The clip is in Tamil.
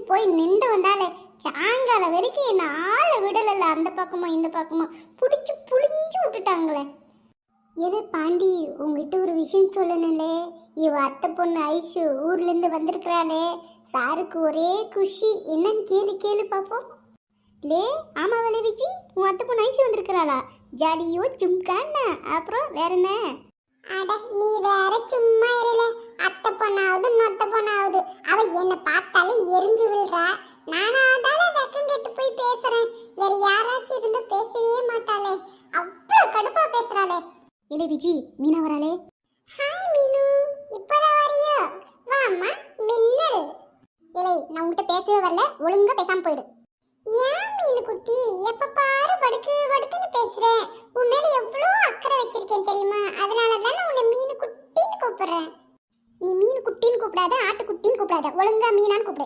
போய் நின்று வந்தாலே சாயங்காலம் வரைக்கும் என்ன ஆளை விடல. அந்த பக்கமா இந்த பக்கமா பிடிச்சி புளிஞ்சு விட்டுட்டாங்களே. ஏதே பாண்டி, உங்ககிட்ட ஒரு விஷயம் சொல்லணும்லே. இவ அத்தை பொண்ணு ஐஷு ஊர்ல இருந்து வந்திருக்கிறாளே. சாருக்கு ஒரே குஷி. என்னன்னு கேளு கேளு பாப்போம். லே ஆமாவலே விஜி, உன் அத்தை பொண்ணு ஐஷு வந்திருக்கிறாளா? ஜாடியோ ஜும்கான்னா அப்புறம் வேற என்ன? அட நீ வேற சும்மா இருல. அத்தை பொண்ணாவது நொத்த பொண்ணாவது அவ என்ன பார்த்தாலே எரிஞ்சு விழுறா. நானா அதால வெக்கம் கெட்டு போய் பேசுறேன். வேற யாராச்சும் இருந்து பேசவே மாட்டாளே. அவ்வளவு கடுப்பா பேசுறாளே. இல்லை விஜி, மீனா வராளே. ஹாய் மீனு, இப்பதான் வரியா? வாம்மா மின்னல். இல்லை, நான் உங்ககிட்ட பேசவே வரல. ஒழுங்கா பேசாம போயிடு. ஏன் மீனு குட்டி எப்ப பாரு படுக்கு படுக்குன்னு பேசுற? உன் மேல எவ்வளவு அக்கறை வச்சிருக்கேன் தெரியுமா? அதனால தானே உன்னை மீனு குட்டின்னு கூப்பிடுறேன். நீ மீன் குட்டின்னு கூப்பிடாத, ஆட்டு குட்டின்னு கூப்பிடாத. ஒழுங்கா மீனான்னு கூப்பிடு.